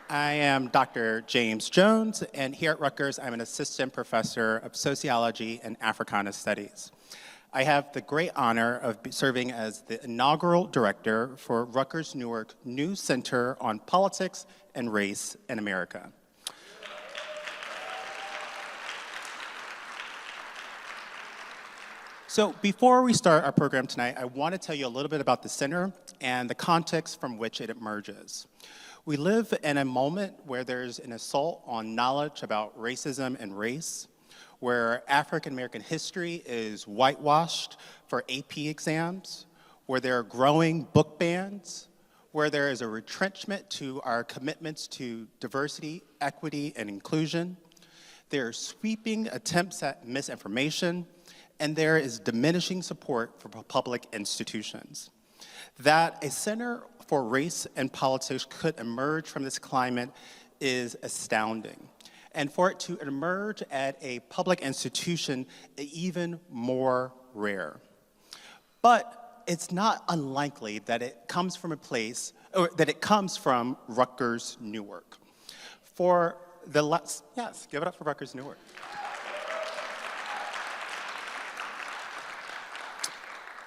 I am Dr. James Jones, and here at Rutgers, I'm an assistant professor of sociology and Africana studies. I have the great honor of serving as the inaugural director for Rutgers-Newark New Center on Politics and Race in America. So before we start our program tonight, I want to tell you a little bit about the center and the context from which it emerges. We live in a moment where there's an assault on knowledge about racism and race, where African American history is whitewashed for AP exams, where there are growing book bans, where there is a retrenchment to our commitments to diversity, equity, and inclusion. There are sweeping attempts at misinformation, and there is diminishing support for public institutions. That a Center for Race and Politics could emerge from this climate is astounding. And for it to emerge at a public institution, even more rare. But it's not unlikely that it comes from a place, or that it comes from Rutgers-Newark. For the last, yes, give it up for Rutgers-Newark.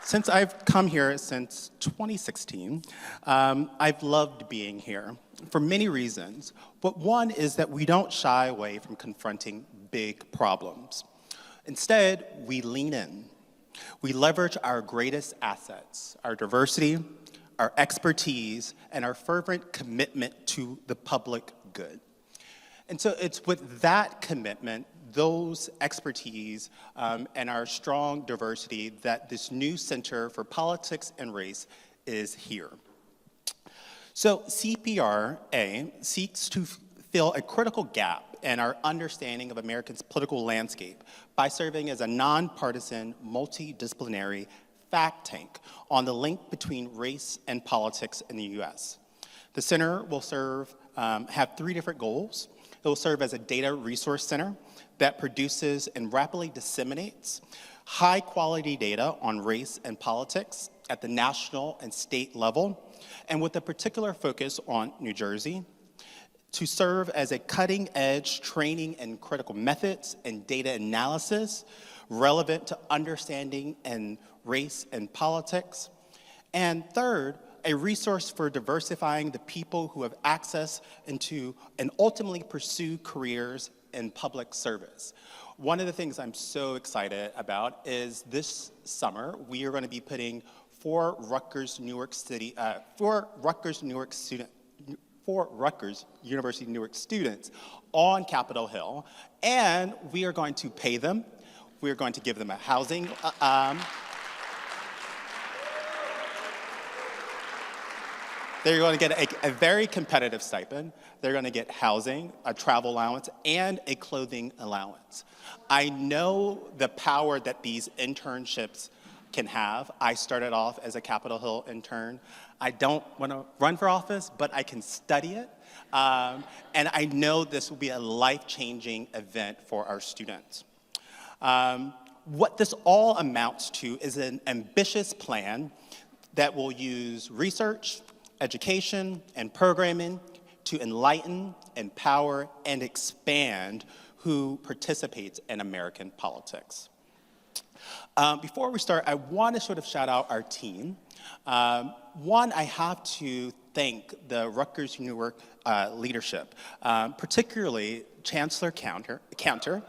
Since I've come here since 2016, I've loved being here for many reasons, but one is that we don't shy away from confronting big problems. Instead, we lean in. We leverage our greatest assets, our diversity, our expertise, and our fervent commitment to the public good. And so it's with that commitment, those expertise, and our strong diversity that this new Center for Politics and Race is here. So CPRA seeks to fill a critical gap in our understanding of America's political landscape by serving as a non-partisan, multidisciplinary fact tank on the link between race and politics in the US. The center will have three different goals. It will serve as a data resource center that produces and rapidly disseminates high-quality data on race and politics at the national and state level, and with a particular focus on New Jersey, to serve as a cutting-edge training in critical methods and data analysis relevant to understanding and race and politics, and third, a resource for diversifying the people who have access into and ultimately pursue careers in public service. One of the things I'm so excited about is this summer, we are going to be putting four Rutgers University Newark students on Capitol Hill, and we are going to pay them. We are going to give them a housing, they're going to get a very competitive stipend. They're going to get housing, a travel allowance, and a clothing allowance. I know the power that these internships can have. I started off as a Capitol Hill intern. I don't want to run for office, but I can study it. And I know this will be a life-changing event for our students. What this all amounts to is an ambitious plan that will use research, education, and programming to enlighten, empower, and expand who participates in American politics. Before we start, I want to sort of shout out our team. One, I have to thank the Rutgers-Newark leadership, particularly Chancellor Cantor,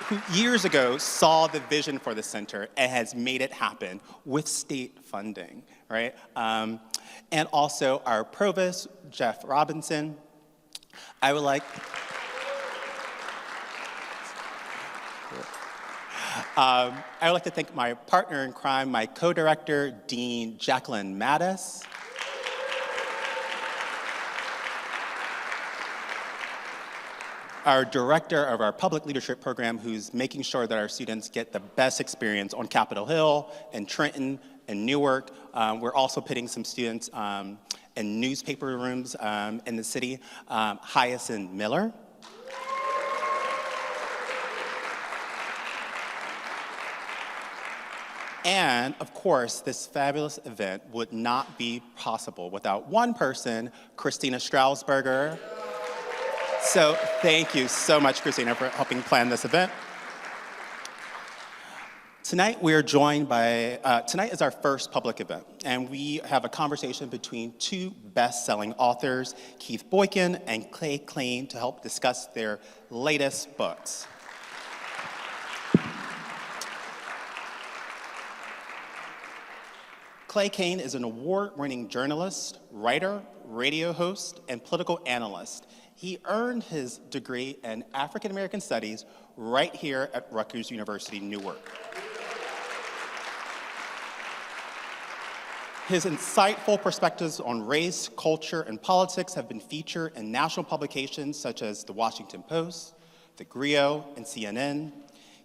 who years ago saw the vision for the center and has made it happen with state funding, right? And also our provost, Jeff Robinson. I would like to thank my partner in crime, my co-director, Dean Jacqueline Mattis. Our director of our public leadership program, who's making sure that our students get the best experience on Capitol Hill and Trenton and Newark. We're also putting some students in newspaper rooms in the city. Hyacinth Miller. And of course, this fabulous event would not be possible without one person, Christina Strausberger. So thank you so much, Christina, for helping plan this event. Tonight we are joined by, tonight is our first public event, and we have a conversation between two best-selling authors, Keith Boykin and Clay Cain, to help discuss their latest books. Clay Cain is an award-winning journalist, writer, radio host, and political analyst. He earned his degree in African American Studies right here at Rutgers University, Newark. His insightful perspectives on race, culture, and politics have been featured in national publications such as The Washington Post, The Griot, and CNN.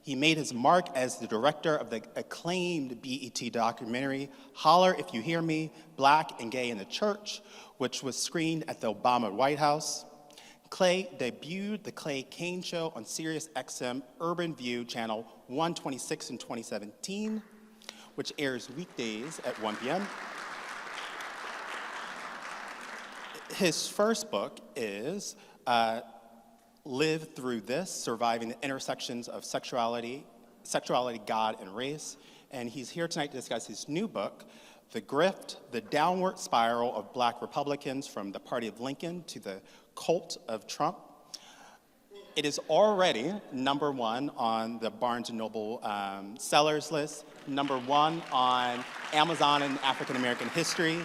He made his mark as the director of the acclaimed BET documentary, Holler If You Hear Me, Black and Gay in the Church, which was screened at the Obama White House. Clay debuted The Clay Cain Show on SiriusXM Urban View Channel 126 in 2017, which airs weekdays at 1 p.m. His first book is Live Through This, Surviving the Intersections of Sexuality, God, and Race. And he's here tonight to discuss his new book, The Grift, The Downward Spiral of Black Republicans from the Party of Lincoln to the Cult of Trump. It is already #1 on the Barnes & Noble sellers list, #1 on Amazon and African American history,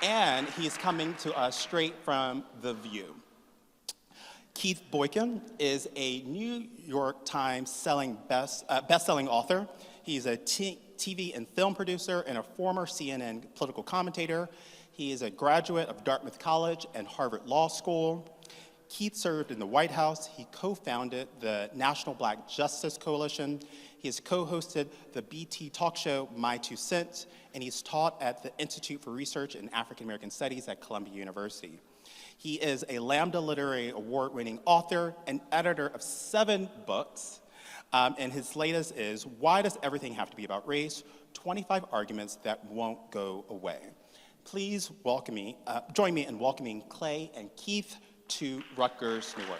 and he's coming to us straight from The View. Keith Boykin is a New York Times best-selling author. He's a TV and film producer and a former CNN political commentator. He is a graduate of Dartmouth College and Harvard Law School. Keith served in the White House. He co-founded the National Black Justice Coalition. He has co-hosted the BT talk show My Two Cents, and he's taught at the Institute for Research in African American Studies at Columbia University. He is a Lambda Literary Award-winning author and editor of 7 books, and his latest is Why Does Everything Have to Be About Race? 25 Arguments That Won't Go Away. Please join me in welcoming Clay and Keith to Rutgers-Newark.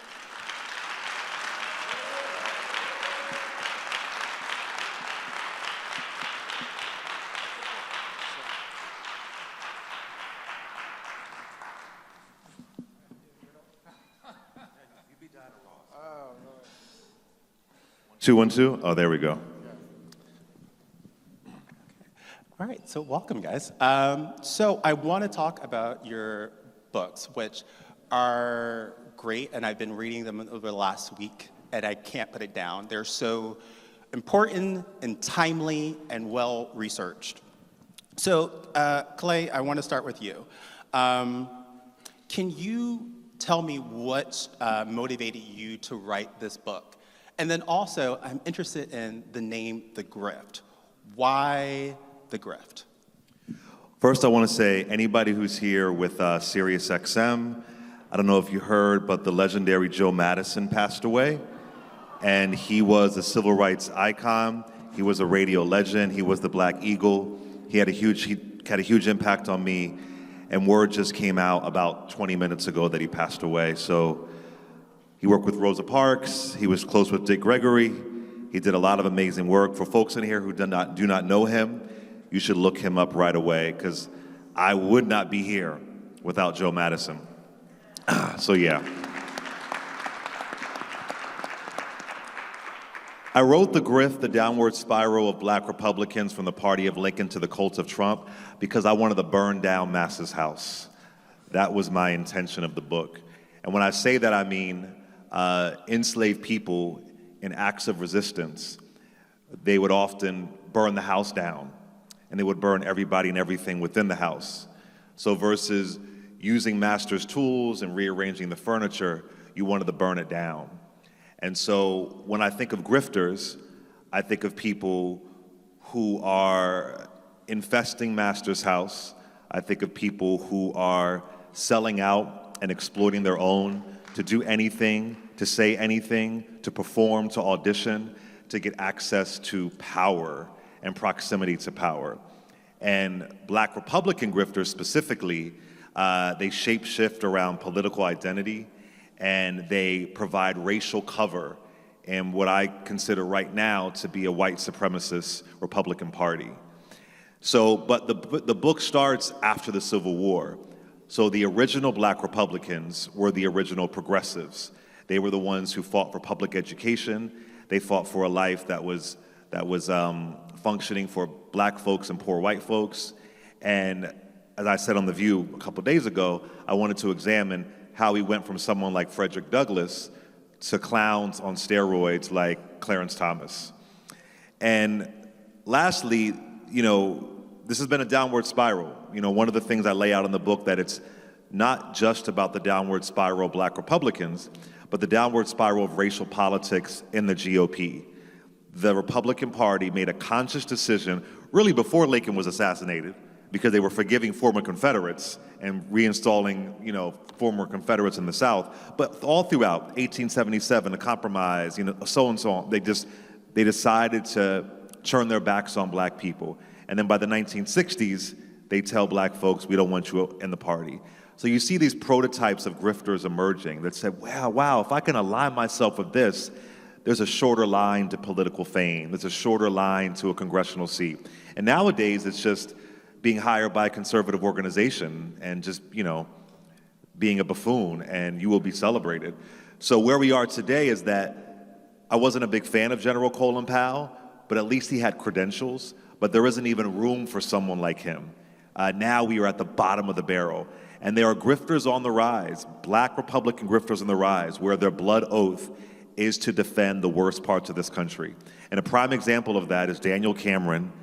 Two, 1, 2. Oh, there we go. All right, so welcome, guys. So I want to talk about your books, which are great, and I've been reading them over the last week, and I can't put it down. They're so important and timely and well-researched. So, Clay, I want to start with you. Can you tell me what motivated you to write this book? And then also, I'm interested in the name The Grift. Why The Grift? First, I want to say anybody who's here with SiriusXM, I don't know if you heard, but the legendary Joe Madison passed away. And he was a civil rights icon. He was a radio legend. He was the Black Eagle. He had a huge impact on me. And word just came out about 20 minutes ago that he passed away. So he worked with Rosa Parks. He was close with Dick Gregory. He did a lot of amazing work. For folks in here who do not know him, you should look him up right away, because I would not be here without Joe Madison. So yeah. I wrote The Grift, The Downward Spiral of Black Republicans from the Party of Lincoln to the Cult of Trump, because I wanted to burn down Massa's house. That was my intention of the book. And when I say that, I mean enslaved people in acts of resistance. They would often burn the house down, and they would burn everybody and everything within the house. So versus using master's tools and rearranging the furniture, you wanted to burn it down. And so when I think of grifters, I think of people who are infesting master's house. I think of people who are selling out and exploiting their own to do anything, to say anything, to perform, to audition, to get access to power. and proximity to power. And Black Republican grifters specifically, they shape-shift around political identity, and they provide racial cover in what I consider right now to be a white supremacist Republican Party. So, but the book starts after the Civil War. So the original Black Republicans were the original progressives. They were the ones who fought for public education. They fought for a life that was functioning for Black folks and poor white folks. And as I said on The View a couple days ago, I wanted to examine how we went from someone like Frederick Douglass to clowns on steroids like Clarence Thomas. And lastly, this has been a downward spiral. One of the things I lay out in the book, that it's not just about the downward spiral of Black Republicans, but the downward spiral of racial politics in the GOP. The Republican Party made a conscious decision, really before Lincoln was assassinated, because they were forgiving former Confederates and reinstalling, former Confederates in the South. But all throughout 1877, the compromise, so and so on, they decided to turn their backs on Black people. And then by the 1960s, they tell Black folks, we don't want you in the party. So you see these prototypes of grifters emerging that say, wow, if I can align myself with this, there's a shorter line to political fame. There's a shorter line to a congressional seat. And nowadays, it's just being hired by a conservative organization and just, being a buffoon, and you will be celebrated. So where we are today is that I wasn't a big fan of General Colin Powell, but at least he had credentials, but there isn't even room for someone like him. Now we are at the bottom of the barrel, and there are grifters on the rise, Black Republican grifters on the rise, where their blood oath is to defend the worst parts of this country. And a prime example of that is Daniel Cameron,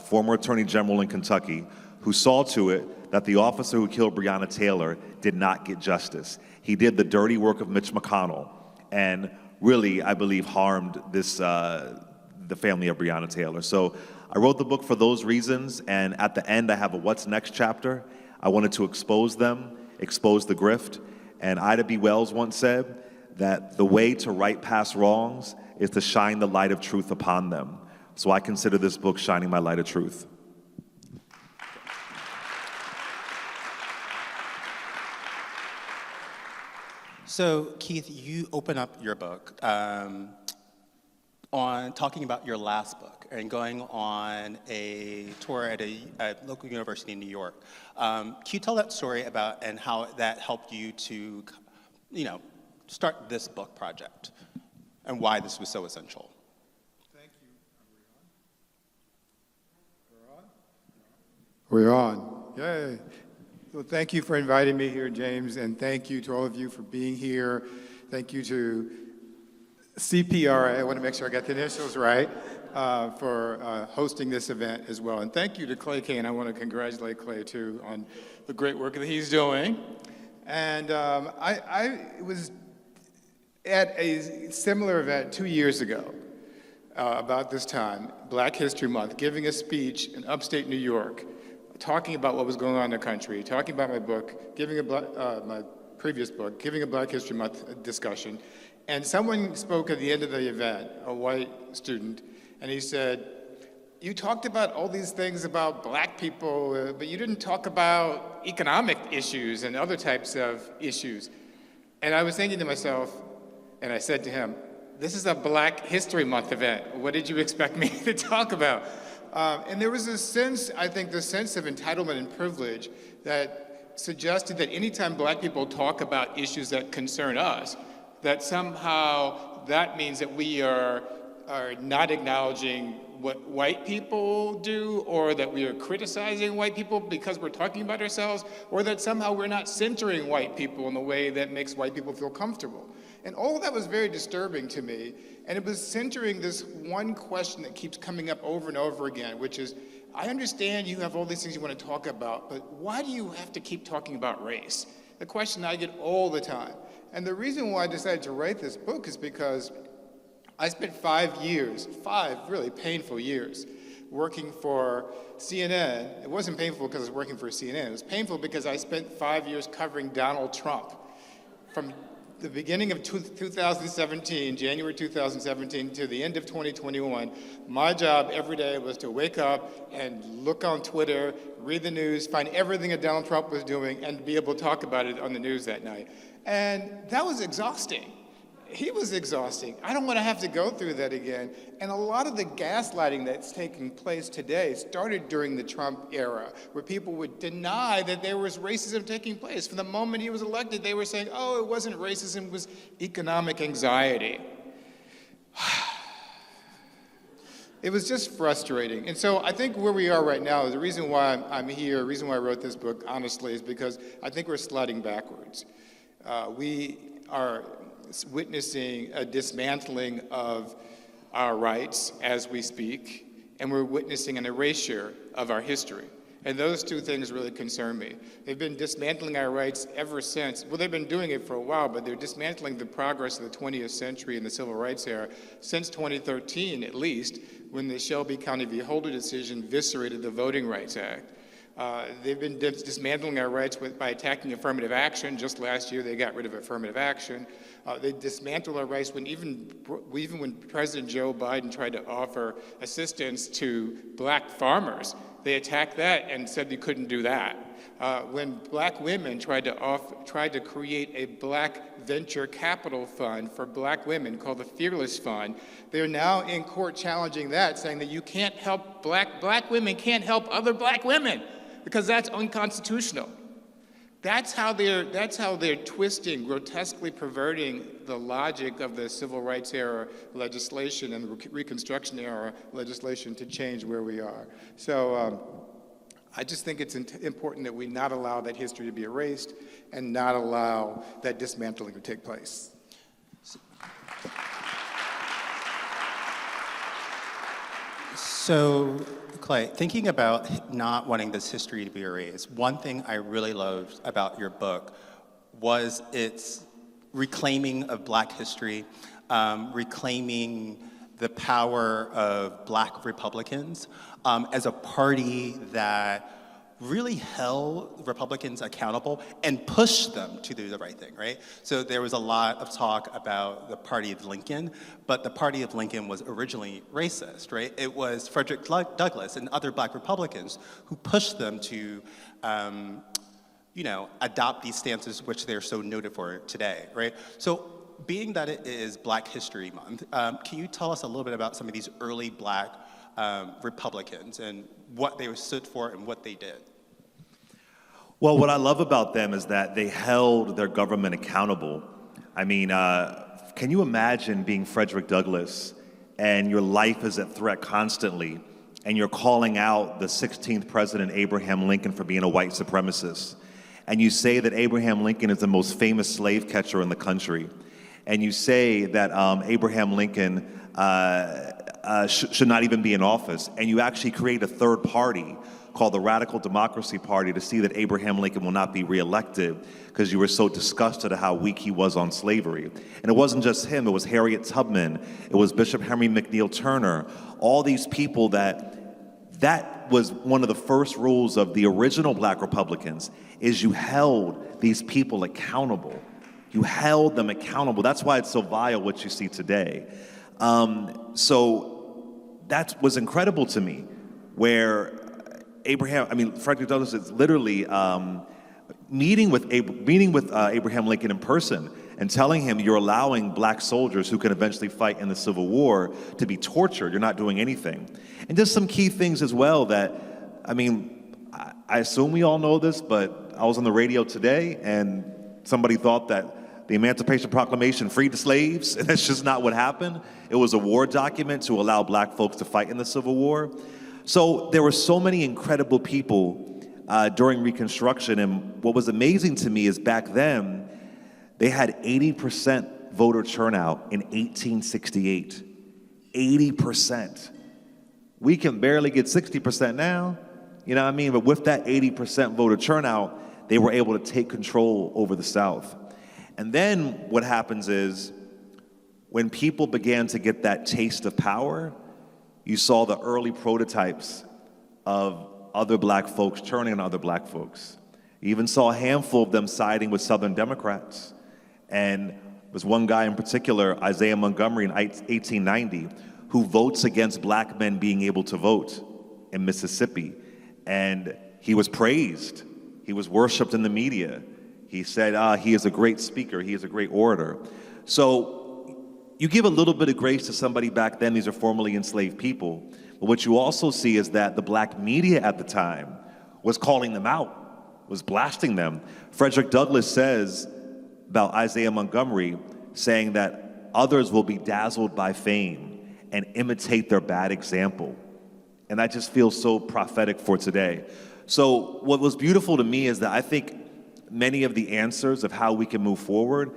former Attorney General in Kentucky, who saw to it that the officer who killed Breonna Taylor did not get justice. He did the dirty work of Mitch McConnell, and really, I believe, harmed the family of Breonna Taylor. So I wrote the book for those reasons, and at the end I have a what's next chapter. I wanted to expose them, expose the grift, and Ida B. Wells once said that the way to right past wrongs is to shine the light of truth upon them. So I consider this book shining my light of truth. So, Keith, you open up your book on talking about your last book and going on a tour at a local university in New York. Can you tell that story about and how that helped you to, start this book project and why this was so essential? Thank you. We're on. Yay. Well, thank you for inviting me here, James, and thank you to all of you for being here. Thank you to CPRA, I want to make sure I got the initials right, for hosting this event as well. And thank you to Clay Kane. I want to congratulate Clay, too, on the great work that he's doing. And I was at a similar event 2 years ago, about this time, Black History Month, giving a speech in upstate New York, talking about what was going on in the country, talking about my book, giving my previous book, giving a Black History Month discussion. And someone spoke at the end of the event, a white student, and he said, you talked about all these things about Black people, but you didn't talk about economic issues and other types of issues. And I was thinking to myself, and I said to him, this is a Black History Month event. What did you expect me to talk about? And there was a sense, I think, the sense of entitlement and privilege that suggested that anytime Black people talk about issues that concern us, that somehow that means that we are not acknowledging what white people do, or that we are criticizing white people because we're talking about ourselves, or that somehow we're not centering white people in the way that makes white people feel comfortable. And all of that was very disturbing to me, and it was centering this one question that keeps coming up over and over again, which is, I understand you have all these things you want to talk about, but why do you have to keep talking about race? The question I get all the time. And the reason why I decided to write this book is because I spent 5 years, 5 really painful years, working for CNN. It wasn't painful because I was working for CNN. It was painful because I spent 5 years covering Donald Trump, from the beginning of 2017, January 2017, to the end of 2021, my job every day was to wake up and look on Twitter, read the news, find everything that Donald Trump was doing, and be able to talk about it on the news that night. And that was exhausting. He was exhausting. I don't want to have to go through that again. And a lot of the gaslighting that's taking place today started during the Trump era, where people would deny that there was racism taking place. From the moment he was elected, they were saying, oh, it wasn't racism, it was economic anxiety. It was just frustrating. And so I think where we are right now, the reason why I'm here, the reason why I wrote this book, honestly, is because I think we're sliding backwards. We are witnessing a dismantling of our rights as we speak, and we're witnessing an erasure of our history. And those two things really concern me. They've been dismantling our rights ever since, well, they've been doing it for a while, but they're dismantling the progress of the 20th century and the civil rights era since 2013, at least, when the Shelby County v. Holder decision eviscerated the Voting Rights Act. They've been dismantling our rights by attacking affirmative action. Just last year, they got rid of affirmative action. They dismantled our rights even when President Joe Biden tried to offer assistance to black farmers. They attacked that and said they couldn't do that. When black women tried to create a black venture capital fund for black women called the Fearless Fund, they're now in court challenging that, saying that you can't help black women can't help other black women, because that's unconstitutional. That's how they're twisting, grotesquely perverting the logic of the civil rights era legislation and the Reconstruction era legislation to change where we are. So I just think it's important that we not allow that history to be erased and not allow that dismantling to take place. So, Clay, thinking about not wanting this history to be erased, one thing I really loved about your book was its reclaiming of Black history, reclaiming the power of Black Republicans as a party that really held Republicans accountable and pushed them to do the right thing, right? So there was a lot of talk about the Party of Lincoln, but the Party of Lincoln was originally racist, right? It was Frederick Douglass and other Black Republicans who pushed them to, adopt these stances which they're so noted for today, right? So being that it is Black History Month, can you tell us a little bit about some of these early Black Republicans and what they stood for and what they did? Well, what I love about them is that they held their government accountable. I mean, can you imagine being Frederick Douglass and your life is at threat constantly and you're calling out the 16th President Abraham Lincoln for being a white supremacist, and you say that Abraham Lincoln is the most famous slave catcher in the country, and you say that Abraham Lincoln should not even be in office, and you actually create a third party called the Radical Democracy Party to see that Abraham Lincoln will not be reelected because you were so disgusted at how weak he was on slavery. And it wasn't just him, it was Harriet Tubman, it was Bishop Henry McNeil Turner, all these people that was one of the first rules of the original Black Republicans, is you held these people accountable. You held them accountable. That's why it's so vile what you see today. So that was incredible to me, where Frederick Douglass is literally meeting with Abraham Lincoln in person and telling him, you're allowing Black soldiers who can eventually fight in the Civil War to be tortured. You're not doing anything. And just some key things as well that, I assume we all know this, but I was on the radio today and somebody thought that the Emancipation Proclamation freed the slaves, and that's just not what happened. It was a war document to allow Black folks to fight in the Civil War. So there were so many incredible people during Reconstruction, and what was amazing to me is back then, they had 80% voter turnout in 1868. 80%. We can barely get 60% now, you know what I mean? But with that 80% voter turnout, they were able to take control over the South. And then what happens is, when people began to get that taste of power, you saw the early prototypes of other Black folks turning on other Black folks. You even saw a handful of them siding with Southern Democrats and There's one guy in particular, Isaiah Montgomery in 1890, who votes against black men being able to vote in Mississippi. And he was praised. He was worshiped in the media. He said, he is a great speaker. He is a great orator. So you give a little bit of grace to somebody back then. These are formerly enslaved people. But what you also see is that the black media at the time was calling them out, was blasting them. Frederick Douglass says about Isaiah Montgomery, saying that others will be dazzled by fame and imitate their bad example. And that just feels so prophetic for today. So what was beautiful to me is that I think many of the answers of how we can move forward,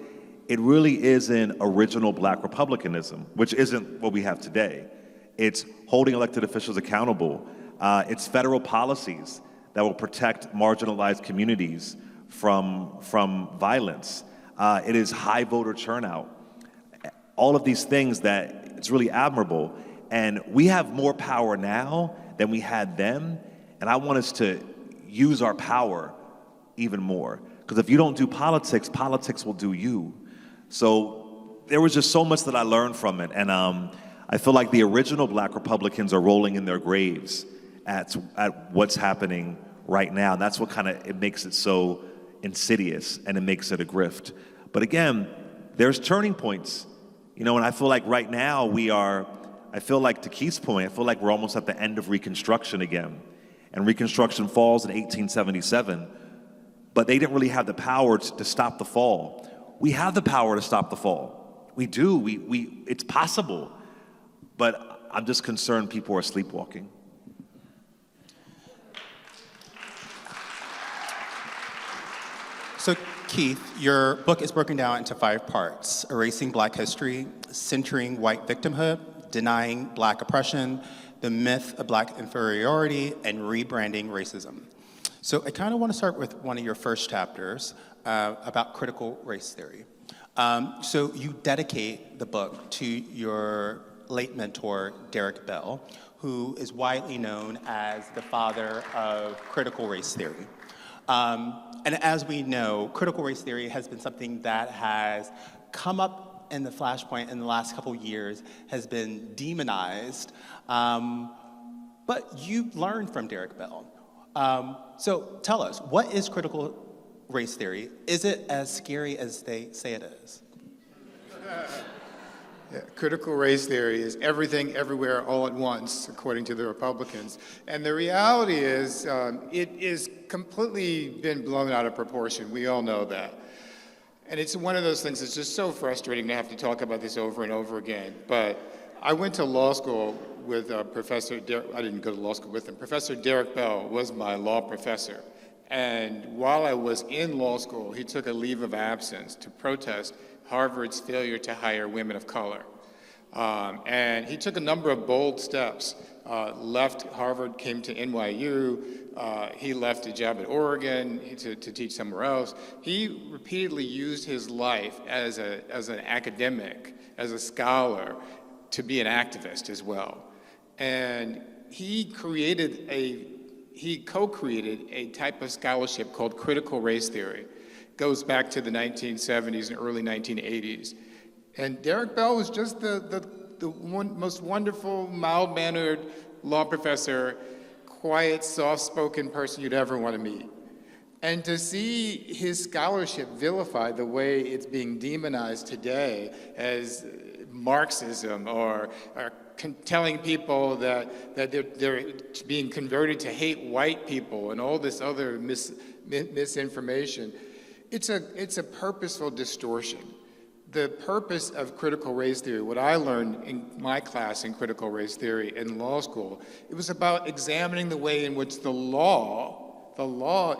it really is in original black republicanism, which isn't what we have today. It's holding elected officials accountable. It's federal policies that will protect marginalized communities from violence. It is high voter turnout. All of these things that it's really admirable. And we have more power now than we had then. And I want us to use our power even more. Because if you don't do politics, politics will do you. So there was just so much that I learned from it. And I feel like the original black Republicans are rolling in their graves at what's happening right now. And that's what it makes it so insidious, and it makes it a grift. But again, there's turning points, and I feel like right now I feel like, to Keith's point, I feel like we're almost at the end of Reconstruction again. And Reconstruction falls in 1877, but they didn't really have the power to stop the fall. We have the power to stop the fall. We do, it's possible, but I'm just concerned people are sleepwalking. So, Keith, your book is broken down into 5 parts: erasing black history, centering white victimhood, denying black oppression, the myth of black inferiority, and rebranding racism. So I kind of want to start with one of your first chapters about critical race theory. So you dedicate the book to your late mentor, Derek Bell, who is widely known as the father of critical race theory. And as we know, critical race theory has been something that has come up in the flashpoint in the last couple years, has been demonized, but you learned from Derek Bell. So tell us, what is critical race theory? Is it as scary as they say it is? Yeah, critical race theory is everything, everywhere, all at once, according to the Republicans. And the reality is, it is completely been blown out of proportion. We all know that. And it's one of those things that's just so frustrating to have to talk about this over and over again. But I went to law school with Professor Derek, I didn't go to law school with him. Professor Derek Bell was my law professor. And while I was in law school, he took a leave of absence to protest Harvard's failure to hire women of color. And he took a number of bold steps. Left Harvard, came to NYU. He left a job at Oregon to teach somewhere else. He repeatedly used his life as an academic, as a scholar, to be an activist as well. And he co-created a type of scholarship called critical race theory. Goes back to the 1970s and early 1980s. And Derek Bell was just the most wonderful, mild-mannered law professor, quiet, soft-spoken person you'd ever want to meet. And to see his scholarship vilified the way it's being demonized today as Marxism or telling people that they're being converted to hate white people and all this other misinformation, it's a purposeful distortion. The purpose of critical race theory, what I learned in my class in critical race theory in law school, it was about examining the way in which the law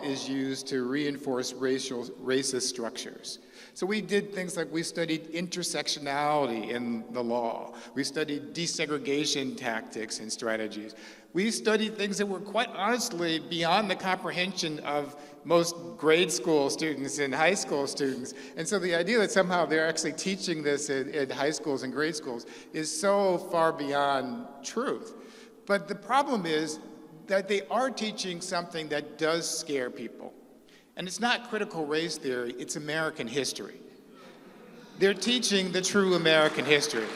is used to reinforce racist structures. So we did things like we studied intersectionality in the law. We studied desegregation tactics and strategies. We studied things that were quite honestly beyond the comprehension of most grade school students and high school students. And so the idea that somehow they're actually teaching this in high schools and grade schools is so far beyond truth. But the problem is that they are teaching something that does scare people. And it's not critical race theory, it's American history. they're teaching the true American history.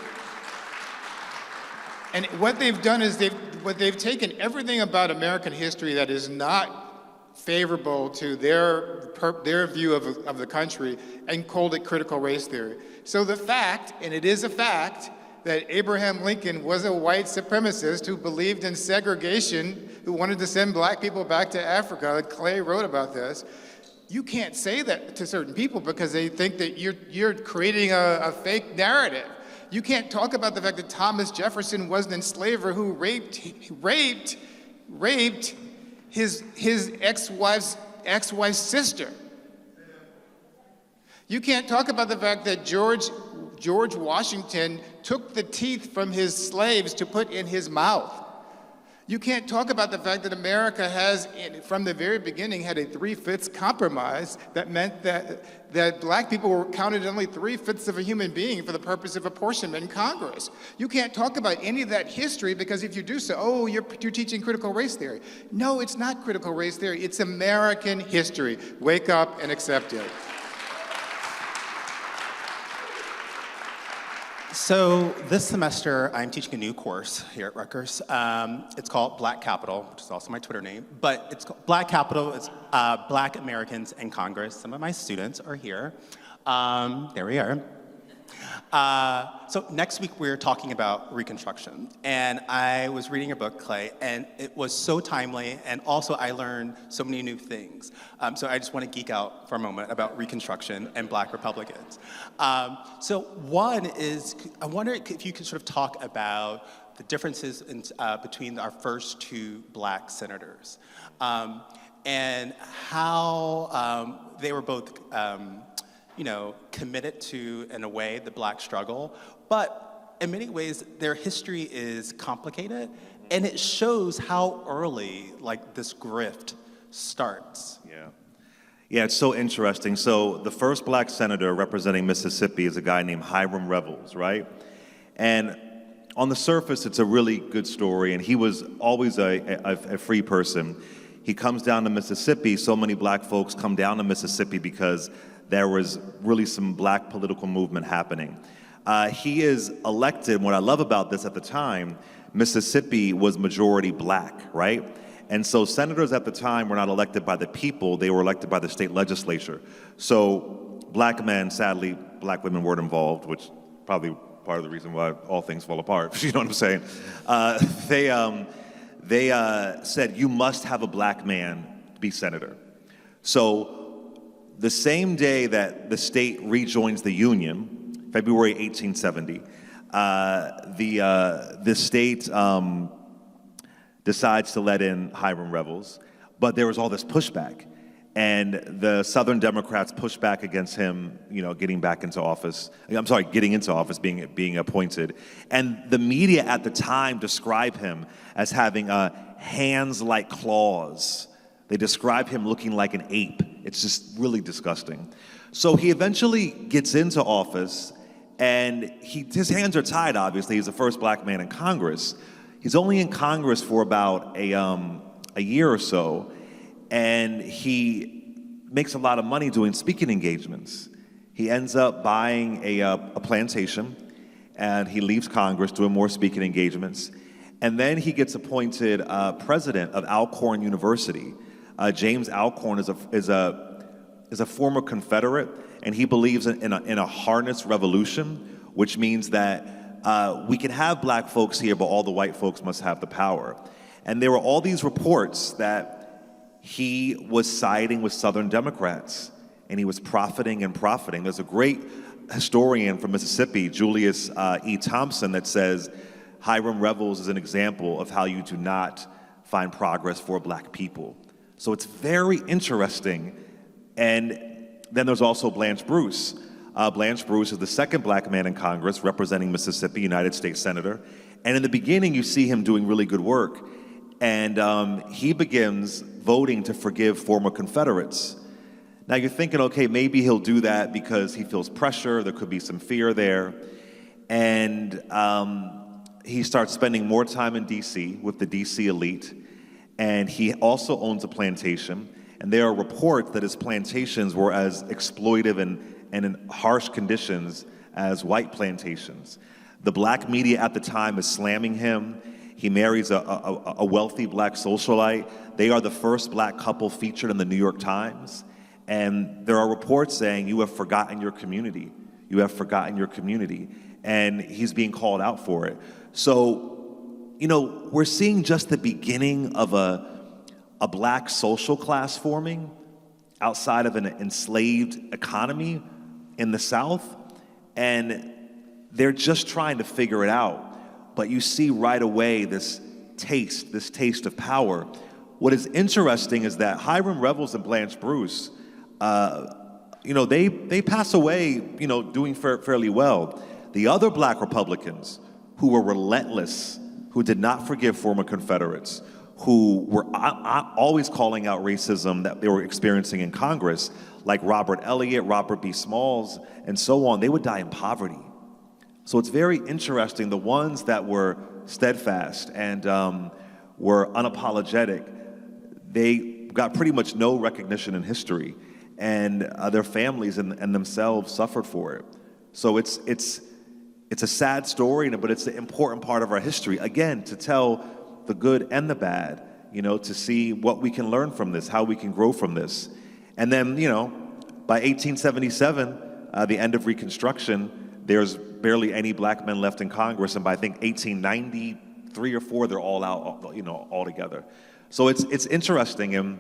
And what they've done is they've taken everything about American history that is not favorable to their view of the country and called it critical race theory. So the fact, and it is a fact, that Abraham Lincoln was a white supremacist who believed in segregation, who wanted to send black people back to Africa. Clay wrote about this. You can't say that to certain people because they think that you're creating a fake narrative. You can't talk about the fact that Thomas Jefferson was an enslaver who raped his ex-wife's sister. You can't talk about the fact that George Washington took the teeth from his slaves to put in his mouth. You can't talk about the fact that America has, from the very beginning, had a 3/5 compromise that meant that black people were counted only 3/5 of a human being for the purpose of apportionment in Congress. You can't talk about any of that history because if you do so, oh, you're teaching critical race theory. No, it's not critical race theory. It's American history. Wake up and accept it. So this semester, I'm teaching a new course here at Rutgers. It's called Black Capital, which is also my Twitter name. But it's called Black Capital. It's Black Americans in Congress. Some of my students are here. There we are. So next week, we're talking about Reconstruction. And I was reading your book, Clay, and it was so timely. And also, I learned so many new things. So I just want to geek out for a moment about Reconstruction and Black Republicans. So one is, I wonder if you could sort of talk about the differences between our first two Black senators and how they were both committed to, in a way, the Black struggle. But in many ways, their history is complicated, and it shows how early, this grift starts. Yeah, it's so interesting. So the first Black senator representing Mississippi is a guy named Hiram Revels, right? And on the surface, it's a really good story, and he was always a free person. He comes down to Mississippi. So many Black folks come down to Mississippi because there was really some Black political movement happening. He is elected. What I love about this at the time, Mississippi was majority Black, right? And so senators at the time were not elected by the people, they were elected by the state legislature. So Black men, sadly, Black women weren't involved, which probably part of the reason why all things fall apart, you know what I'm saying? They said, you must have a Black man be senator. So the same day that the state rejoins the Union, February 1870, the state decides to let in Hiram Revels, but there was all this pushback. And the Southern Democrats pushed back against him, getting into office, being appointed. And the media at the time described him as having hands like claws. They describe him looking like an ape. It's just really disgusting. So he eventually gets into office, and his hands are tied, obviously. He's the first Black man in Congress. He's only in Congress for about a year or so, and he makes a lot of money doing speaking engagements. He ends up buying a plantation, and he leaves Congress doing more speaking engagements. And then he gets appointed president of Alcorn University. James Alcorn is a former Confederate, and he believes in a harness revolution, which means that we can have Black folks here, but all the white folks must have the power. And there were all these reports that he was siding with Southern Democrats, and he was profiting. There's a great historian from Mississippi, Julius E. Thompson, that says Hiram Revels is an example of how you do not find progress for Black people. So it's very interesting. And then there's also Blanche Bruce. Blanche Bruce is the second Black man in Congress representing Mississippi, United States Senator. And in the beginning, you see him doing really good work. And he begins voting to forgive former Confederates. Now you're thinking, okay, maybe he'll do that because he feels pressure, there could be some fear there. And he starts spending more time in D.C. with the D.C. elite. And he also owns a plantation. And there are reports that his plantations were as exploitive and in harsh conditions as white plantations. The black media at the time is slamming him. He marries a wealthy black socialite. They are the first black couple featured in the New York Times. And there are reports saying, you have forgotten your community. You have forgotten your community. And he's being called out for it. So, you know, we're seeing just the beginning of a black social class forming outside of an enslaved economy in the South. And they're just trying to figure it out. But you see right away this taste of power. What is interesting is that Hiram Revels and Blanche Bruce, you know, they pass away, you know, doing fairly well. The other black Republicans who were relentless, who did not forgive former Confederates, who were always calling out racism that they were experiencing in Congress, like Robert Elliott, Robert B. Smalls, and so on, they would die in poverty. So it's very interesting, the ones that were steadfast and were unapologetic, they got pretty much no recognition in history, and their families and themselves suffered for it. So it's a sad story, but it's an important part of our history, again, to tell the good and the bad, you know, to see what we can learn from this, how we can grow from this. And then, you know, by 1877, the end of Reconstruction, there's barely any black men left in Congress, and by I think 1893 or 4, they're all out, you know, all together. So it's interesting, and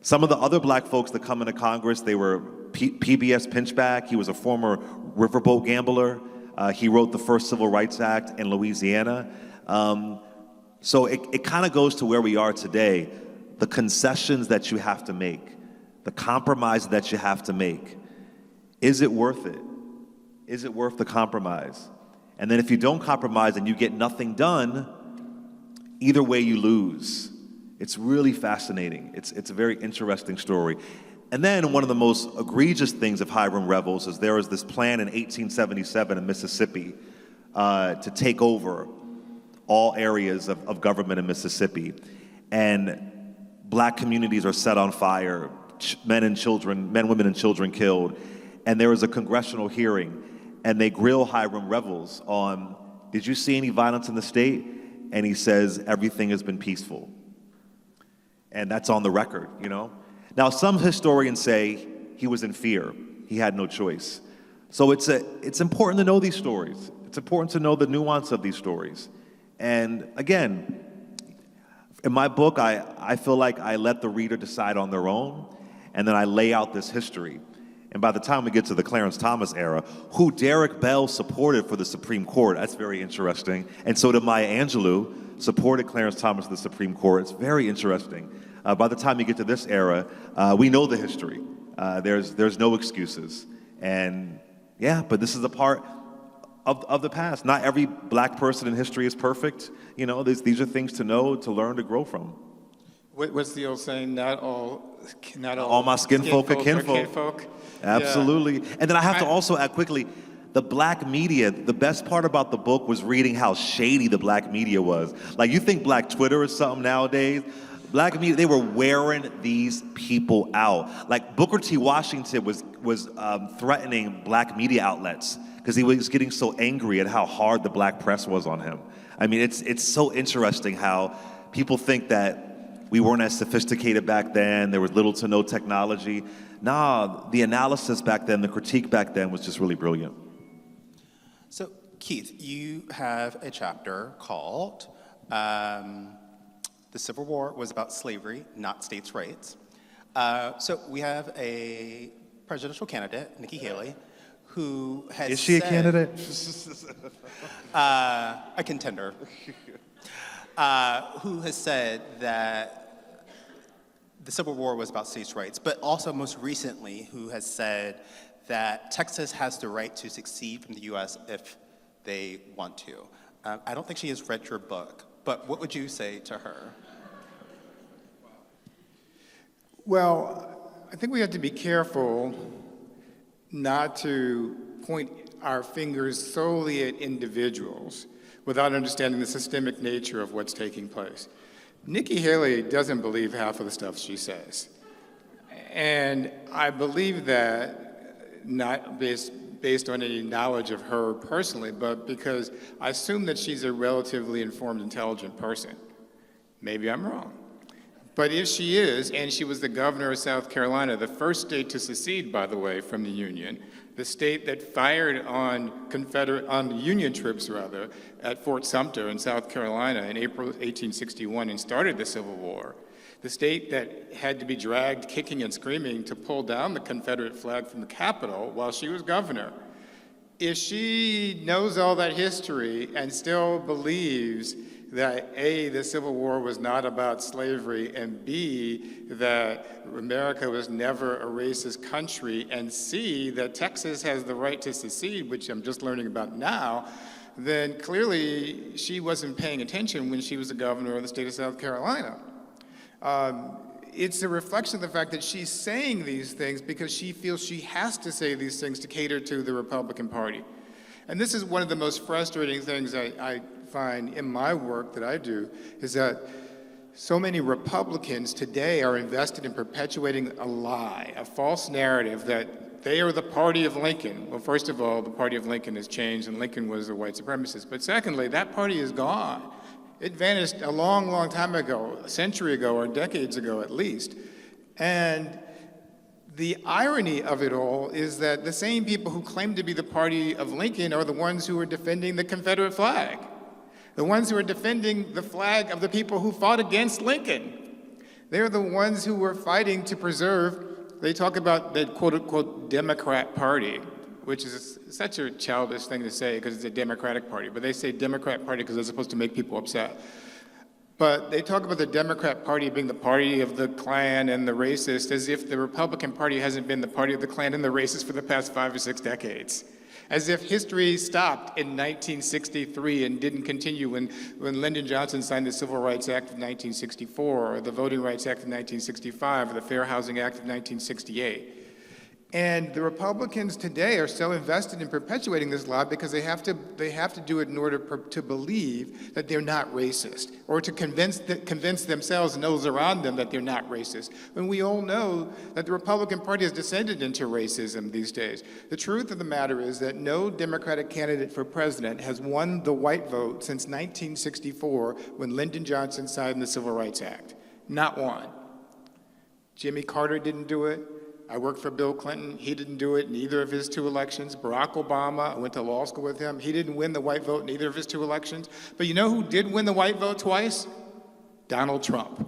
some of the other black folks that come into Congress, they were PBS Pinchback. He was a former riverboat gambler. He wrote the first Civil Rights Act in Louisiana. So it kind of goes to where we are today, the concessions that you have to make, the compromise that you have to make. Is it worth it? Is it worth the compromise? And then if you don't compromise and you get nothing done, either way you lose. It's really fascinating. It's a very interesting story. And then one of the most egregious things of Hiram Revels is there was this plan in 1877 in Mississippi to take over all areas of government in Mississippi. And black communities are set on fire, men, women, and children killed. And there was a congressional hearing, and they grill Hiram Revels on, did you see any violence in the state? And he says, everything has been peaceful. And that's on the record, you know? Now, some historians say he was in fear. He had no choice. So it's important to know these stories. It's important to know the nuance of these stories. And again, in my book, I feel like I let the reader decide on their own, and then I lay out this history. And by the time we get to the Clarence Thomas era, who Derek Bell supported for the Supreme Court, that's very interesting. And so did Maya Angelou, supported Clarence Thomas for the Supreme Court. It's very interesting. By the time you get to this era, we know the history. There's no excuses. And yeah, but this is a part of the past. Not every black person in history is perfect. You know, these are things to know, to learn, to grow from. What's the old saying? Not all my skin folk are kinfolk. Absolutely. Yeah. And then I have to also add quickly, the black media, the best part about the book was reading how shady the black media was. Like, you think black Twitter is something nowadays? Black media, they were wearing these people out. Like, Booker T. Washington was threatening black media outlets because he was getting so angry at how hard the black press was on him. I mean, it's so interesting how people think that we weren't as sophisticated back then, there was little to no technology. Nah, the analysis back then, the critique back then was just really brilliant. So, Keith, you have a chapter called The Civil War Was About Slavery, Not States' Rights. So we have a presidential candidate, Nikki Haley, who has Is she a candidate? A contender. Who has said that the Civil War was about states' rights, but also most recently who has said that Texas has the right to secede from the U.S. if they want to. I don't think she has read your book, but what would you say to her? Well, I think we have to be careful not to point our fingers solely at individuals without understanding the systemic nature of what's taking place. Nikki Haley doesn't believe half of the stuff she says. And I believe that not based on any knowledge of her personally, but because I assume that she's a relatively informed, intelligent person. Maybe I'm wrong. But if she is, and she was the governor of South Carolina, the first state to secede, by the way, from the Union, the state that fired on Union troops, rather, at Fort Sumter in South Carolina in April 1861 and started the Civil War, the state that had to be dragged kicking and screaming to pull down the Confederate flag from the Capitol while she was governor. If she knows all that history and still believes that A, the Civil War was not about slavery, and B, that America was never a racist country, and C, that Texas has the right to secede, which I'm just learning about now, then clearly she wasn't paying attention when she was the governor of the state of South Carolina. It's a reflection of the fact that she's saying these things because she feels she has to say these things to cater to the Republican Party. And this is one of the most frustrating things I find in my work that I do, is that so many Republicans today are invested in perpetuating a lie, a false narrative that they are the party of Lincoln. Well, first of all, the party of Lincoln has changed, and Lincoln was a white supremacist. But secondly, that party is gone. It vanished a long, long time ago, a century ago, or decades ago at least. And the irony of it all is that the same people who claim to be the party of Lincoln are the ones who are defending the Confederate flag, the ones who are defending the flag of the people who fought against Lincoln. They're the ones who were fighting to preserve, they talk about the quote-unquote Democrat Party, which is such a childish thing to say because it's a Democratic Party, but they say Democrat Party because they're supposed to make people upset. But they talk about the Democrat Party being the party of the Klan and the racist as if the Republican Party hasn't been the party of the Klan and the racist for the past 5 or 6 decades. As if history stopped in 1963 and didn't continue when Lyndon Johnson signed the Civil Rights Act of 1964, or the Voting Rights Act of 1965, or the Fair Housing Act of 1968. And the Republicans today are so invested in perpetuating this lie because they have to do it in order to believe that they're not racist, or to convince themselves and those around them that they're not racist. When we all know that the Republican Party has descended into racism these days. The truth of the matter is that no Democratic candidate for president has won the white vote since 1964 when Lyndon Johnson signed the Civil Rights Act. Not one. Jimmy Carter didn't do it. I worked for Bill Clinton. He didn't do it in either of his 2 elections. Barack Obama, I went to law school with him. He didn't win the white vote in either of his 2 elections. But you know who did win the white vote twice? Donald Trump.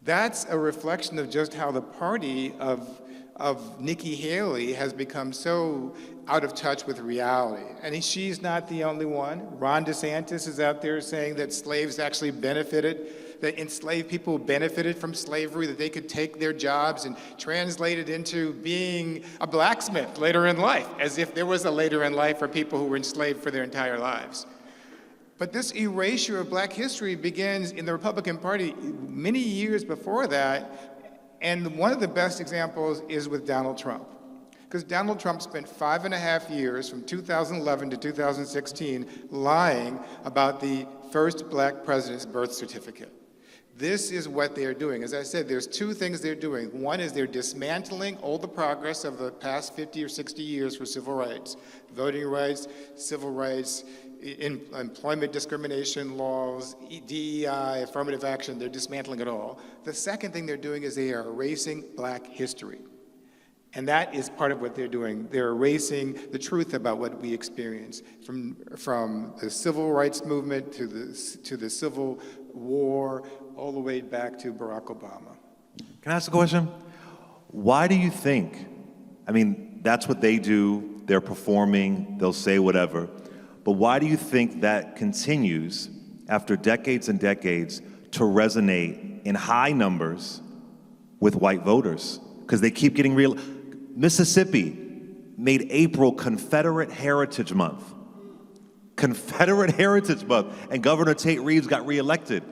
That's a reflection of just how the party of Nikki Haley has become so out of touch with reality. And she's not the only one. Ron DeSantis is out there saying that slaves actually benefited, that enslaved people benefited from slavery, that they could take their jobs and translate it into being a blacksmith later in life, as if there was a later in life for people who were enslaved for their entire lives. But this erasure of black history begins in the Republican Party many years before that, and one of the best examples is with Donald Trump. Because Donald Trump spent 5.5 years, from 2011 to 2016, lying about the first black president's birth certificate. This is what they're doing. As I said, there's 2 things they're doing. One is they're dismantling all the progress of the past 50 or 60 years for civil rights, voting rights, civil rights, employment discrimination laws, DEI, affirmative action. They're dismantling it all. The second thing they're doing is they are erasing black history. And that is part of what they're doing. They're erasing the truth about what we experience, from the civil rights movement to the Civil War, all the way back to Barack Obama. Can I ask a question? Why do you think, I mean, that's what they do, they're performing, they'll say whatever, but why do you think that continues after decades and decades to resonate in high numbers with white voters? Because they keep getting real. Mississippi made April Confederate Heritage Month. Confederate Heritage Month, and Governor Tate Reeves got reelected.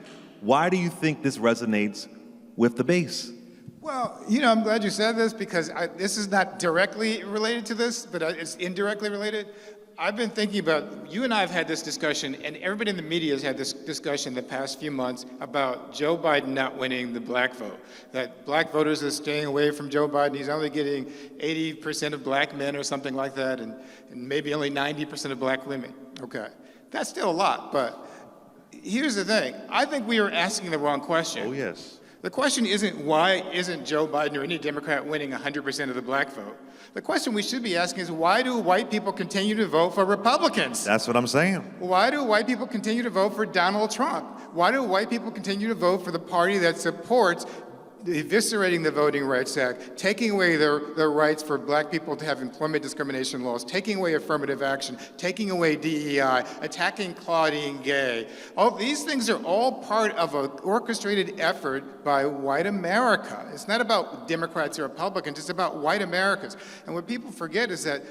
Why do you think this resonates with the base? Well, I'm glad you said this because this is not directly related to this, but it's indirectly related. I've been thinking about, you and I have had this discussion, and everybody in the media has had this discussion the past few months about Joe Biden not winning the black vote. That black voters are staying away from Joe Biden. He's only getting 80% of black men or something like that, and maybe only 90% of black women. Okay, that's still a lot, but here's the thing. I think we are asking the wrong question. Oh, yes. The question isn't why isn't Joe Biden or any Democrat winning 100% of the black vote. The question we should be asking is why do white people continue to vote for Republicans? That's what I'm saying. Why do white people continue to vote for Donald Trump? Why do white people continue to vote for the party that supports eviscerating the Voting Rights Act, taking away their rights for black people to have employment discrimination laws, taking away affirmative action, taking away DEI, attacking Claudine Gay? All these things are all part of an orchestrated effort by white America. It's not about Democrats or Republicans, it's about white Americans. And what people forget is that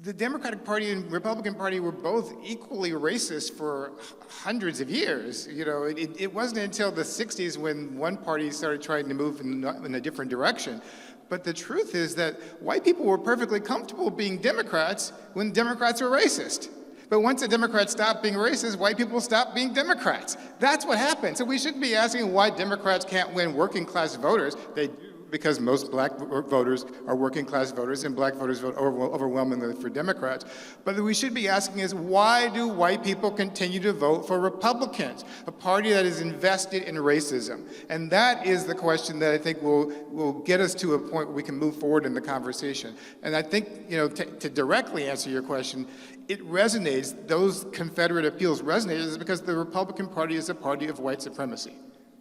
the Democratic Party and Republican Party were both equally racist for hundreds of years. You know, it wasn't until the 60s when one party started trying to move in a different direction. But the truth is that white people were perfectly comfortable being Democrats when Democrats were racist. But once the Democrats stopped being racist, white people stopped being Democrats. That's what happened. So we shouldn't be asking why Democrats can't win working class voters. They do, because most black voters are working class voters and black voters vote overwhelmingly for Democrats. But we should be asking is why do white people continue to vote for Republicans, a party that is invested in racism? And that is the question that I think will get us to a point where we can move forward in the conversation. And I think, you know, to directly answer your question, it resonates, those Confederate appeals resonate because the Republican Party is a party of white supremacy.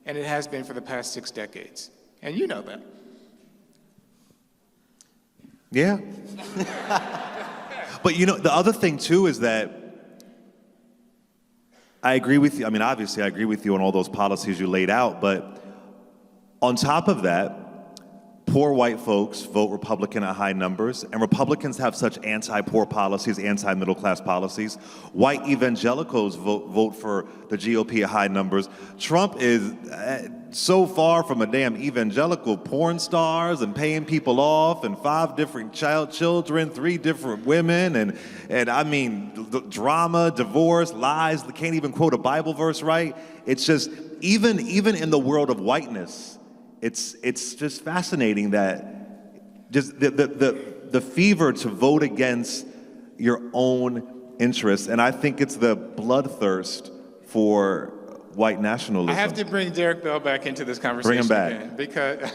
And it has been for the past 6 decades. And you know that. Yeah. But you know, the other thing too is that I agree with you. I mean, obviously I agree with you on all those policies you laid out, but on top of that, poor white folks vote Republican at high numbers, and Republicans have such anti-poor policies, anti-middle-class policies. White evangelicals vote for the GOP at high numbers. Trump is so far from a damn evangelical, porn stars and paying people off, and 5 different children, 3 different women, and I mean, drama, divorce, lies, can't even quote a Bible verse right. It's just, even in the world of whiteness, it's just fascinating that just the fever to vote against your own interests, and I think it's the bloodthirst for white nationalism. I have to bring Derek Bell back into this conversation. Bring him back. Again because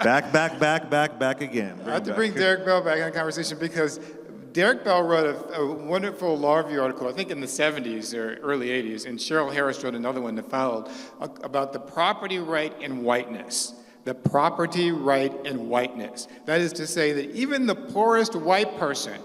back again. I have to bring Derek Bell back in the conversation because Derek Bell wrote a wonderful law review article, I think in the 70s or early 80s, and Cheryl Harris wrote another one that followed about the property right in whiteness. The property right in whiteness. That is to say that even the poorest white person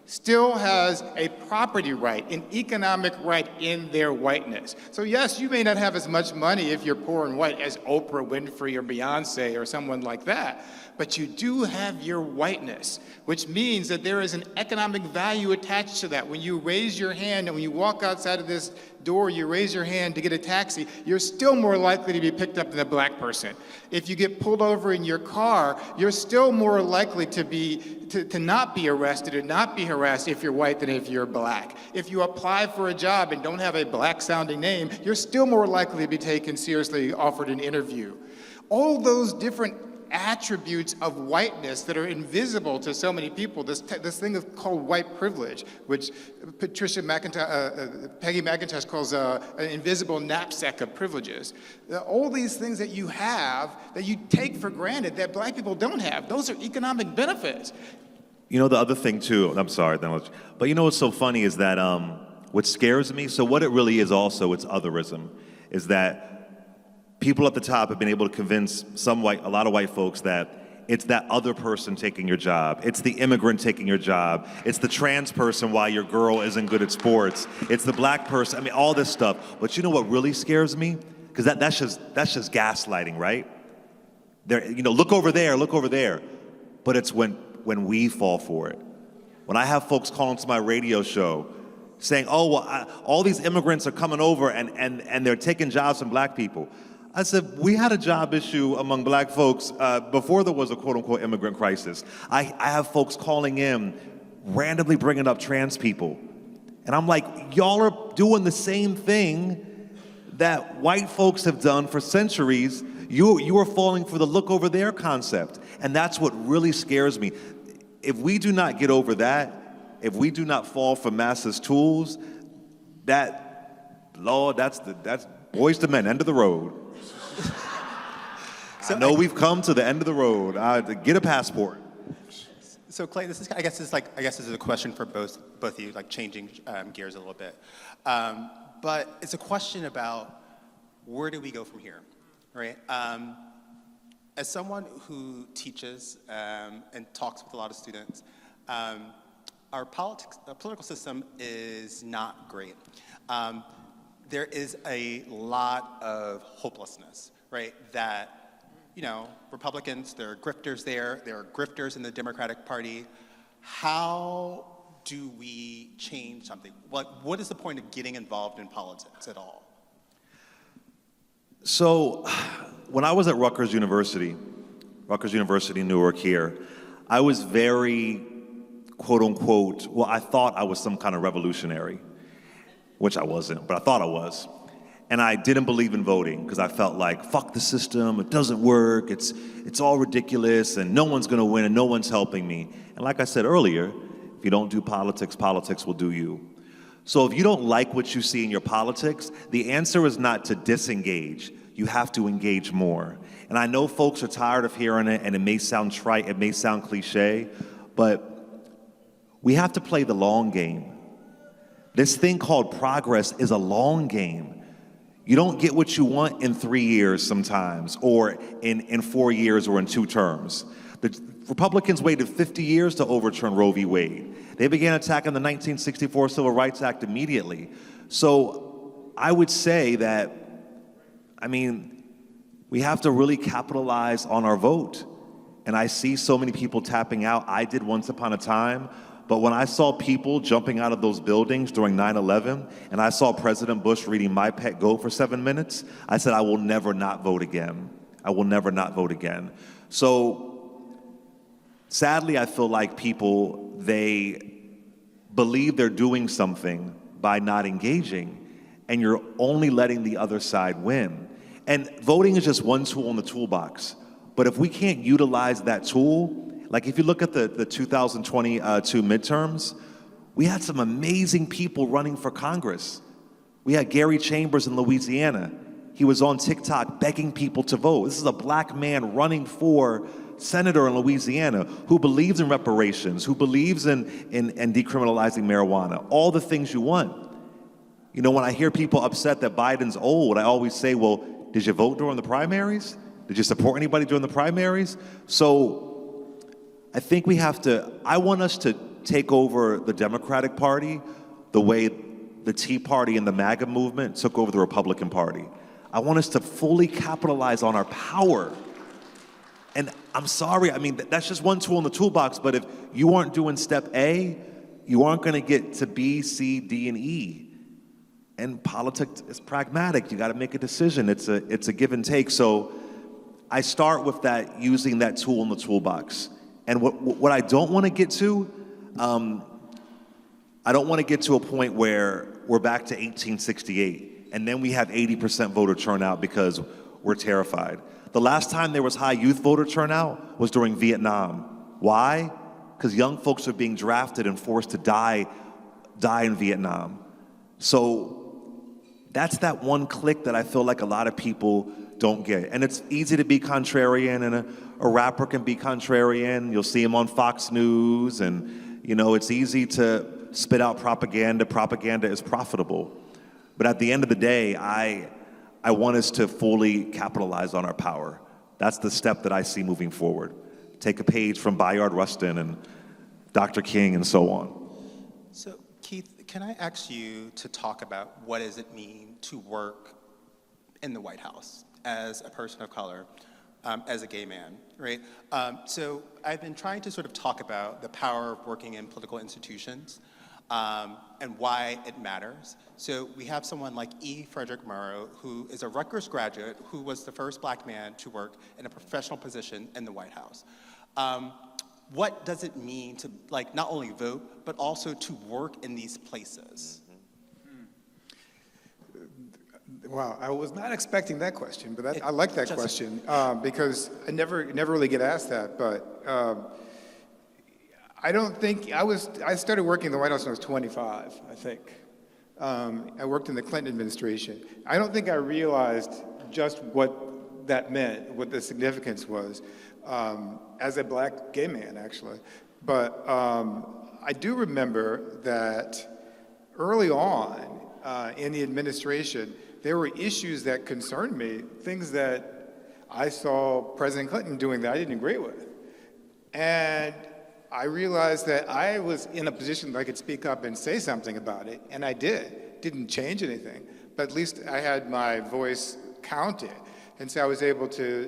still has a property right, an economic right in their whiteness. So yes, you may not have as much money if you're poor and white as Oprah Winfrey or Beyonce or someone like that, but you do have your whiteness, which means that there is an economic value attached to that. When you raise your hand and when you walk outside of this door, you raise your hand to get a taxi, you're still more likely to be picked up than a black person. If you get pulled over in your car, you're still more likely to not be arrested or not be harassed if you're white than if you're black. If you apply for a job and don't have a black-sounding name, you're still more likely to be taken seriously, offered an interview. All those different attributes of whiteness that are invisible to so many people, this thing called white privilege, which Peggy McIntosh calls an invisible knapsack of privileges. All these things that you have, that you take for granted, that black people don't have, those are economic benefits. You know, the other thing too, I'm sorry, but you know what's so funny is that what scares me, so what it really is also, it's otherism, is that people at the top have been able to convince a lot of white folks that it's that other person taking your job. It's the immigrant taking your job. It's the trans person why your girl isn't good at sports. It's the black person, I mean, all this stuff. But you know what really scares me? Because that's just gaslighting, right? You know, look over there. But it's when we fall for it. When I have folks call into my radio show saying, oh, well, all these immigrants are coming over and they're taking jobs from black people. I said, we had a job issue among black folks before there was a quote-unquote immigrant crisis. I have folks calling in randomly bringing up trans people. And I'm like, y'all are doing the same thing that white folks have done for centuries. You are falling for the look over there concept. And that's what really scares me. If we do not get over that, if we do not fall for masses tools, Lord, that's boys to men, end of the road. So I know we've come to the end of the road. Get a passport. So Clay, this is, I guess this is a question for both of you, like changing gears a little bit. But it's a question about where do we go from here, right? As someone who teaches and talks with a lot of students, our political system is not great. There is a lot of hopelessness, right? That, Republicans, there are grifters there are grifters in the Democratic Party. How do we change something? What is the point of getting involved in politics at all? So, when I was at Rutgers University Newark here, I was very, quote unquote, I thought I was some kind of revolutionary, which I wasn't, but I thought I was. And I didn't believe in voting because I felt like, fuck the system, it doesn't work, it's all ridiculous, and no one's gonna win and no one's helping me. And like I said earlier, if you don't do politics, politics will do you. So if you don't like what you see in your politics, the answer is not to disengage. You have to engage more. And I know folks are tired of hearing it, and it may sound trite, it may sound cliche, but we have to play the long game. This thing called progress is a long game. You don't get what you want in 3 years sometimes, or in 4 years, or in 2 terms. The Republicans waited 50 years to overturn Roe v. Wade. They began attacking the 1964 Civil Rights Act immediately. So I would say that, we have to really capitalize on our vote. And I see so many people tapping out. I did once upon a time. But when I saw people jumping out of those buildings during 9/11, and I saw President Bush reading My Pet Goat for 7 minutes, I said, I will never not vote again. I will never not vote again. So, sadly, I feel like people, they believe they're doing something by not engaging, and you're only letting the other side win. And voting is just one tool in the toolbox. But if we can't utilize that tool, like if you look at the 2022 midterms, we had some amazing people running for Congress. We had Gary Chambers in Louisiana. He was on TikTok begging people to vote. This is a black man running for senator in Louisiana who believes in reparations, who believes in decriminalizing marijuana, all the things you want. When I hear people upset that Biden's old, I always say, well, did you vote during the primaries? Did you support anybody during the primaries? So I think I want us to take over the Democratic Party the way the Tea Party and the MAGA movement took over the Republican Party. I want us to fully capitalize on our power. And I'm sorry, that's just one tool in the toolbox, but if you aren't doing step A, you aren't gonna get to B, C, D, and E. And politics is pragmatic. You gotta make a decision. It's a give and take. So I start with that, using that tool in the toolbox. And what I don't want to get to, I don't want to get to a point where we're back to 1868, and then we have 80% voter turnout because we're terrified. The last time there was high youth voter turnout was during Vietnam. Why? Because young folks are being drafted and forced to die in Vietnam. So that's that one click that I feel like a lot of people don't get. And it's easy to be contrarian, and a rapper can be contrarian. You'll see him on Fox News, and it's easy to spit out propaganda. Propaganda is profitable. But at the end of the day, I want us to fully capitalize on our power. That's the step that I see moving forward. Take a page from Bayard Rustin and Dr. King and so on. So Keith, can I ask you to talk about what does it mean to work in the White House as a person of color, as a gay man, right? So I've been trying to sort of talk about the power of working in political institutions and why it matters. So we have someone like E. Frederick Murrow, who is a Rutgers graduate, who was the first black man to work in a professional position in the White House. what does it mean to like not only vote, but also to work in these places? Wow, I was not expecting that question, but I like that just- question because I never really get asked that. But I don't think I started working in the White House when I was 25, I think. I worked in the Clinton administration. I don't think I realized just what that meant, what the significance was, as a black gay man, actually. But I do remember that early on in the administration, there were issues that concerned me, things that I saw President Clinton doing that I didn't agree with. And I realized that I was in a position that I could speak up and say something about it, and I did. Didn't change anything, but at least I had my voice counted. And so I was able to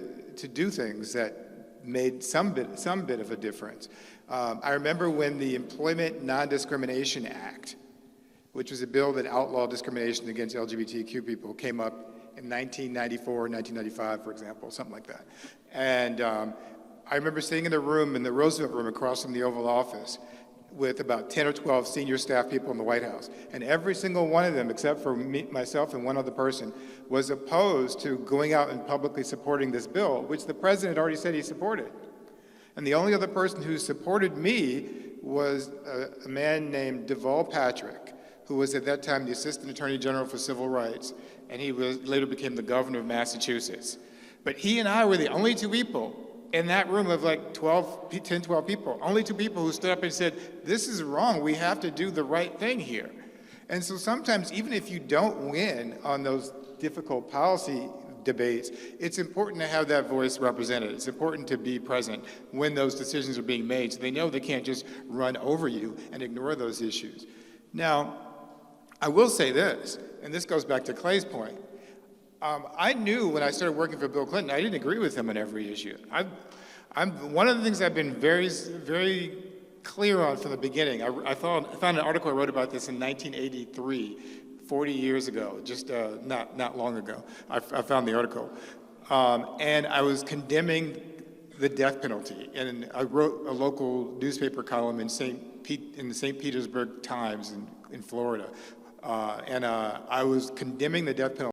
do things that made some bit of a difference. I remember when the Employment Non-Discrimination Act, which was a bill that outlawed discrimination against LGBTQ people, came up in 1994, 1995, for example, something like that. And I remember sitting in the room, in the Roosevelt room across from the Oval Office, with about 10 or 12 senior staff people in the White House. And every single one of them, except for me, myself and one other person, was opposed to going out and publicly supporting this bill, which the president already said he supported. And the only other person who supported me was a man named Deval Patrick, who was at that time the Assistant Attorney General for Civil Rights, and he later became the governor of Massachusetts. But he and I were the only two people in that room of like 10, 12 people, only two people who stood up and said, this is wrong, we have to do the right thing here. And so sometimes, even if you don't win on those difficult policy debates, it's important to have that voice represented. It's important to be present when those decisions are being made, so they know they can't just run over you and ignore those issues. Now, I will say this, and this goes back to Clay's point. I knew when I started working for Bill Clinton, I didn't agree with him on every issue. One of the things I've been very, very clear on from the beginning, I found an article I wrote about this in 1983, 40 years ago, just not long ago. I found the article. And I was condemning the death penalty. And I wrote a local newspaper column in the St. Petersburg Times in Florida. And I was condemning the death penalty.